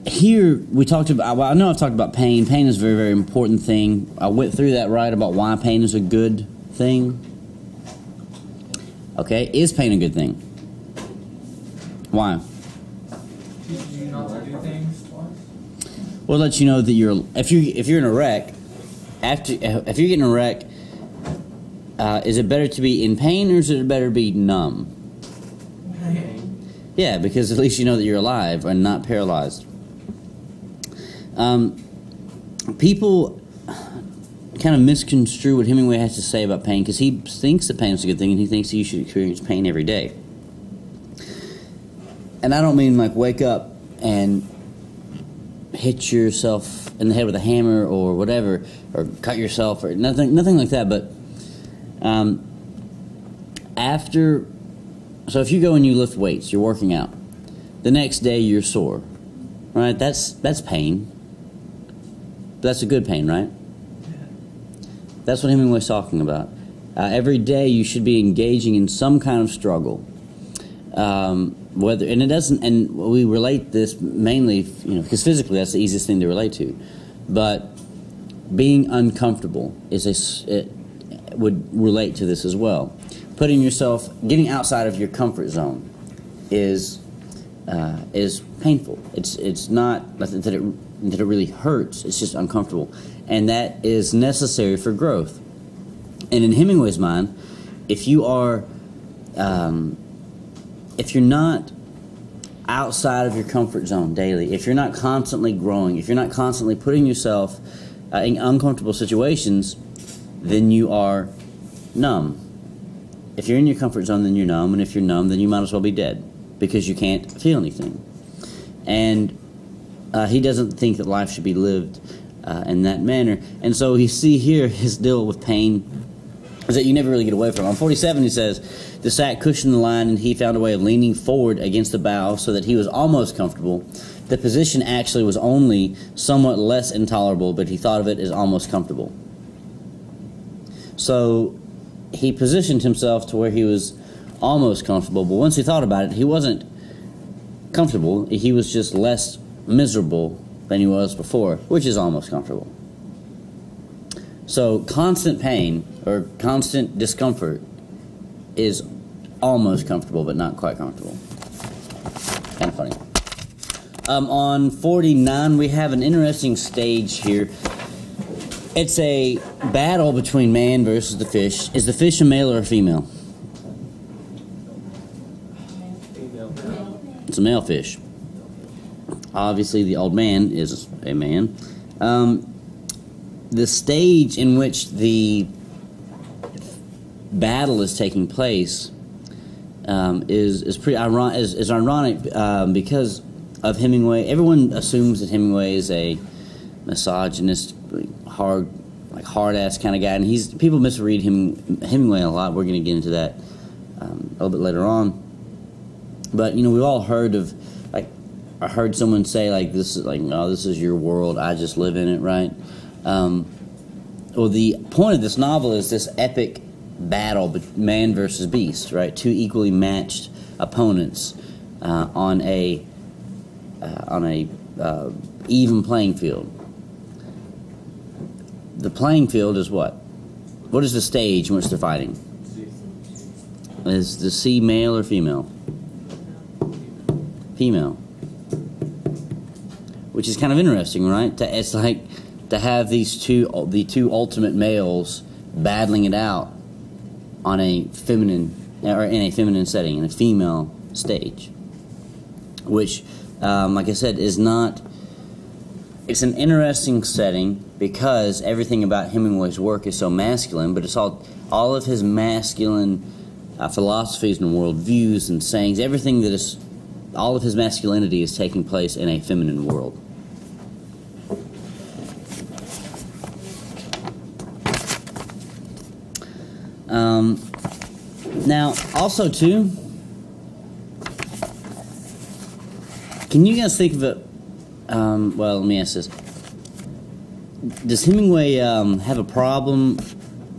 here we talked about, well, I know I've talked about pain. Pain is a very, very important thing. I went through that right about why pain is a good thing. Okay, is pain a good thing? Why? Teaches you not to do things twice. Well, it lets you know that if you're in a wreck, if you're getting a wreck, is it better to be in pain or is it better to be numb? Pain. Yeah, because at least you know that you're alive and not paralyzed. People kind of misconstrue what Hemingway has to say about pain, because he thinks that pain is a good thing and he thinks that you should experience pain every day. And I don't mean like wake up and hit yourself in the head with a hammer or whatever, or cut yourself, or nothing like that. But so if you go and you lift weights, you're working out, the next day you're sore, right? That's pain. That's a good pain, right? That's what Hemingway's talking about. Every day you should be engaging in some kind of struggle. And we relate this mainly, because physically that's the easiest thing to relate to. But being uncomfortable would relate to this as well. Getting outside of your comfort zone is painful. It's not that it really hurts. It's just uncomfortable, and that is necessary for growth. And in Hemingway's mind, if you're not outside of your comfort zone daily, if you're not constantly growing, if you're not constantly putting yourself in uncomfortable situations, then you are numb. If you're in your comfort zone, then you're numb, and if you're numb, then you might as well be dead, because you can't feel anything. And he doesn't think that life should be lived in that manner. And so you see here his deal with pain is that you never really get away from it. On 47 he says, the sack cushioned the line and he found a way of leaning forward against the bow so that he was almost comfortable. The position actually was only somewhat less intolerable, but he thought of it as almost comfortable. So he positioned himself to where he was almost comfortable, but once he thought about it, he wasn't comfortable. He was just less miserable than he was before, which is almost comfortable. So constant pain or constant discomfort is almost comfortable, but not quite comfortable. Kind of funny. On 49, we have an interesting stage here. It's a battle between man versus the fish. Is the fish a male or a female? Female. It's a male fish. Obviously, the old man is a man. The stage in which the battle is taking place is pretty ironic because of Hemingway. Everyone assumes that Hemingway is a misogynist, hard ass kind of guy, and people misread Hemingway a lot. We're going to get into that a little bit later on. But we've all heard of, like, I heard someone say, like, this is your world, I just live in it, right? Well, the point of this novel is this epic battle, man versus beast, right? Two equally matched opponents on a even playing field. The playing field is what? What is the stage in which they're fighting? Is the sea male or female? Female. Which is kind of interesting, right? It's like to have the two ultimate males battling it out on a feminine, or in a feminine setting, in a female stage, which, like I said, is not. It's an interesting setting because everything about Hemingway's work is so masculine, but it's all of his masculine philosophies and worldviews and sayings. Everything that is, all of his masculinity is taking place in a feminine world. Now, also too, can you guys think of it? Well, let me ask this: does Hemingway have a problem?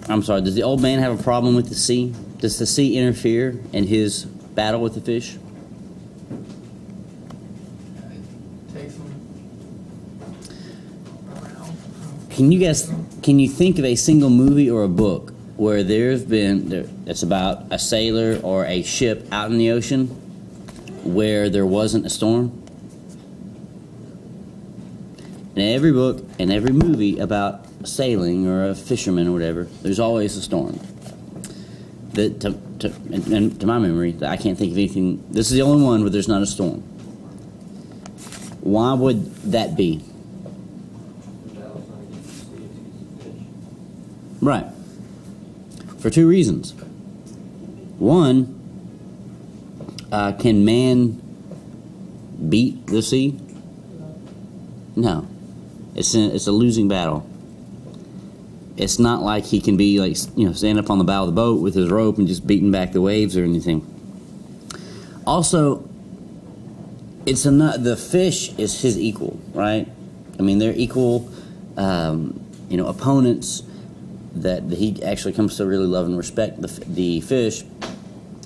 I'm sorry. Does the old man have a problem with the sea? Does the sea interfere in his battle with the fish? It takes him Can you think of a single movie or a book where it's about a sailor or a ship out in the ocean where there wasn't a storm? In every book and every movie about sailing or a fisherman or whatever, there's always a storm. That to my memory, I can't think of anything. This is the only one where there's not a storm. Why would that be? Right. For two reasons. One, can man beat the sea? No. It's a losing battle. It's not like he can be like, stand up on the bow of the boat with his rope and just beating back the waves or anything. Also, the fish is his equal, right? I mean, they're equal, opponents that he actually comes to really love and respect the fish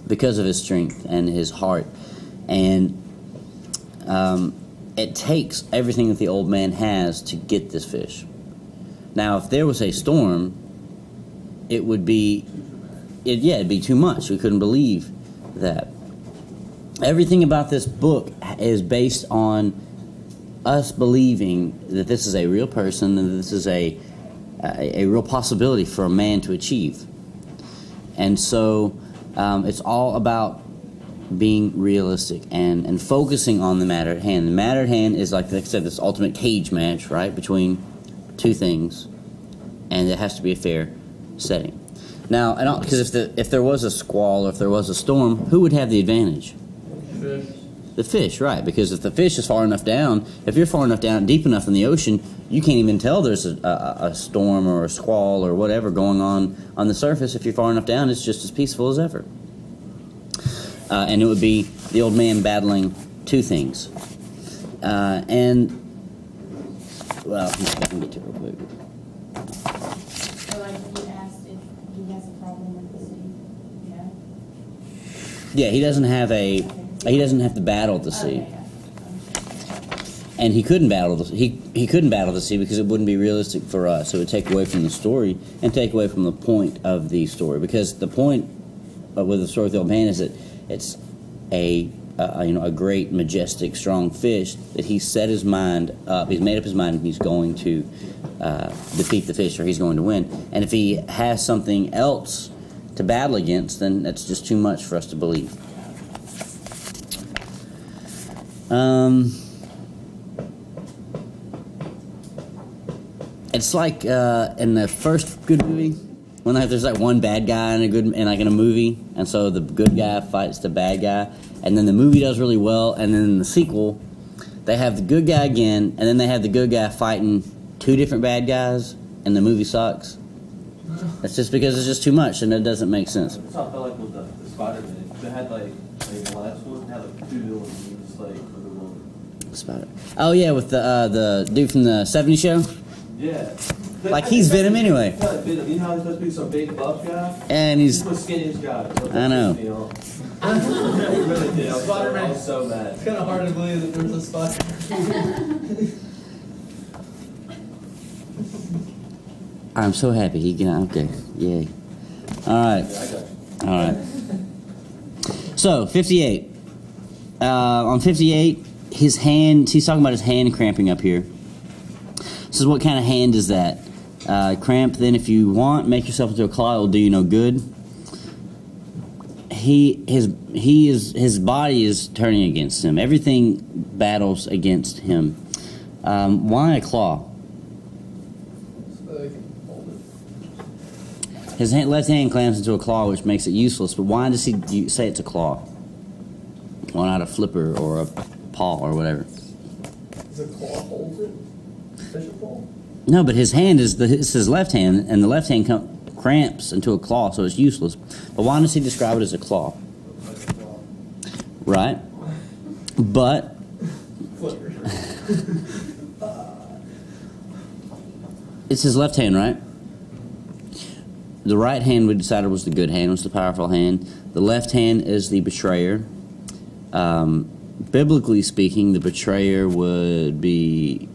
because of his strength and his heart. And it takes everything that the old man has to get this fish. Now, if there was a storm, it'd be too much. We couldn't believe that. Everything about this book is based on us believing that this is a real person and this is a real possibility for a man to achieve. And so it's all about being realistic and focusing on the matter at hand. The matter at hand is, like I said, this ultimate cage match, right, between two things, and it has to be a fair setting. Now, because if there was a squall or if there was a storm, who would have the advantage? Fish. The fish, right? Because if the fish is far enough down, if you're far enough down, deep enough in the ocean, you can't even tell there's a storm or a squall or whatever going on the surface. If you're far enough down, it's just as peaceful as ever. And it would be the old man battling two things. Well, I can get to it real quick. So, like, he asked if he has a problem with the sea. Yeah, he doesn't have to battle the sea. Okay. And he couldn't battle he couldn't battle the sea because it wouldn't be realistic for us. It would take away from the story and take away from the point of the story. Because the point with the story of the old man is that it's a great, majestic, strong fish that he set his mind up. He's made up his mind and he's going to defeat the fish, or he's going to win. And if he has something else to battle against, then that's just too much for us to believe. It's like in the first good movie, when there's like one bad guy in a movie, and so the good guy fights the bad guy, and then the movie does really well, and then in the sequel, they have the good guy again, and then they have the good guy fighting two different bad guys, and the movie sucks. That's just because it's just too much, and it doesn't make sense. That's how I felt like with the Spider-Man. They had the last one had two villains, and just like for the one. Spider. Oh yeah, with the dude from the '70s show. Yeah. Like he's Venom anyway. Yeah, Venom. You know how he's supposed to be some big buff guy? And he's the skinniest guy. I know. He really did. I was so mad. It's kind of hard to believe that there's a Spider-Man. I'm so happy he can. Okay, yay. All right, all right. So 58. On 58, his hand. He's talking about his hand cramping up here. This is what kind of hand is that? Cramp. Then, if you want, make yourself into a claw. It will do you no good. His body is turning against him. Everything battles against him. Why a claw? So they can hold it. His left hand clamps into a claw, which makes it useless. But why does he say it's a claw? Why not a flipper or a paw or whatever? Does a claw hold it? Fish a claw? No, but his hand is his left hand, and the left hand cramps into a claw, so it's useless. But why does he describe it as a claw? Like a claw. Right. But Flipper. it's his left hand, right? The right hand we decided was the good hand, was the powerful hand. The left hand is the betrayer. Biblically speaking, the betrayer would be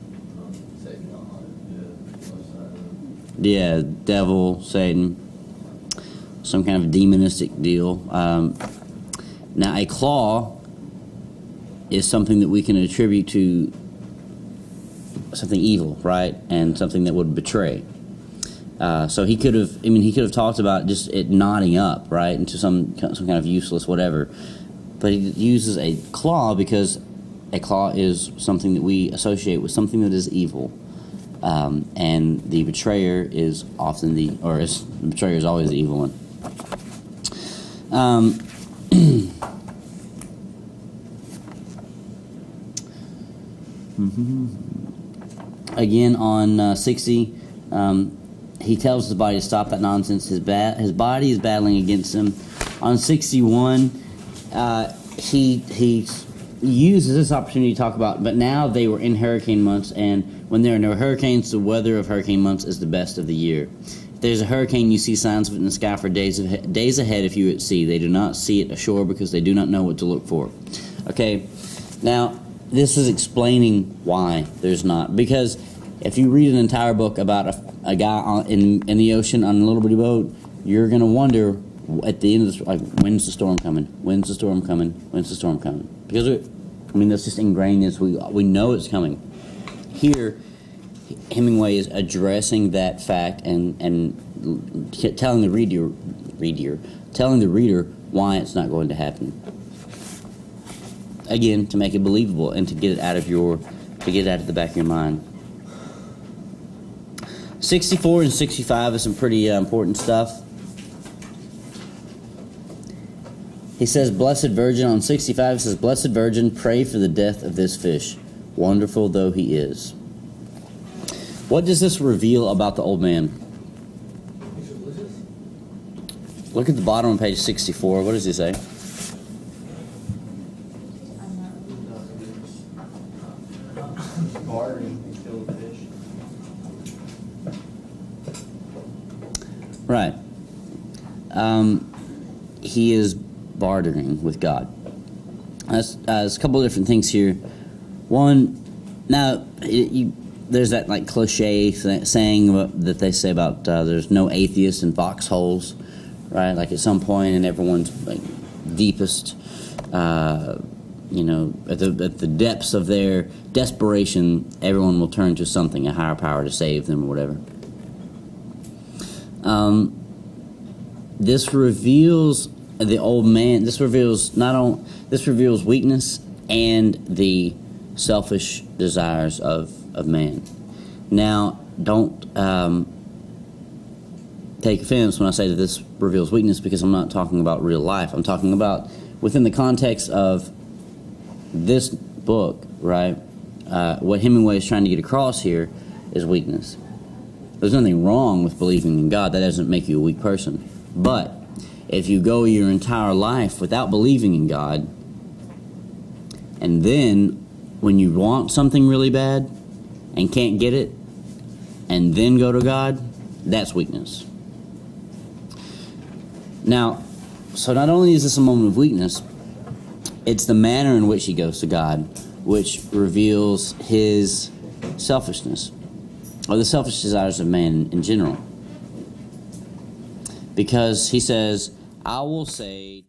Yeah, devil, Satan, some kind of demonistic deal. Now, a claw is something that we can attribute to something evil, right? And something that would betray. So he could have talked about just it knotting up, right, into some kind of useless whatever. But he uses a claw because a claw is something that we associate with something that is evil. And the betrayer is often the betrayer is always the evil one. Again, on 60, he tells his body to stop that nonsense. His body is battling against him. On 61, he uses this opportunity to talk about, but now they were in hurricane months, and when there are no hurricanes, the weather of hurricane months is the best of the year. If there's a hurricane, you see signs of it in the sky for days ahead if you at sea. They do not see it ashore because they do not know what to look for. Okay, now this is explaining why there's not. Because if you read an entire book about a guy in the ocean on a little bitty boat, you're going to wonder at the end of this, like, when's the storm coming? When's the storm coming? When's the storm coming? Because that's just ingrained in us. We know it's coming. Here, Hemingway is addressing that fact and telling the reader why it's not going to happen. Again, to make it believable and to get it out of the back of your mind. 64 and 65 is some pretty important stuff. He says, Blessed Virgin, on 65, he says, Blessed Virgin, pray for the death of this fish, wonderful though he is. What does this reveal about the old man? Look at the bottom of page 64. What does he say? Right. He is bartering with God. There's a couple of different things here. One, now there's that like cliche saying that they say about there's no atheists in foxholes, right? Like at some point in everyone's like deepest, at the depths of their desperation, everyone will turn to something, a higher power, to save them or whatever. This reveals the old man. This reveals weakness and the selfish desires of man. Now, don't take offense when I say that this reveals weakness, because I'm not talking about real life. I'm talking about within the context of this book, right? What Hemingway is trying to get across here is weakness. There's nothing wrong with believing in God. That doesn't make you a weak person. But if you go your entire life without believing in God, and then when you want something really bad and can't get it, and then go to God, that's weakness. Now, so not only is this a moment of weakness, it's the manner in which he goes to God which reveals his selfishness, or the selfish desires of man in general. Because he says, I will say...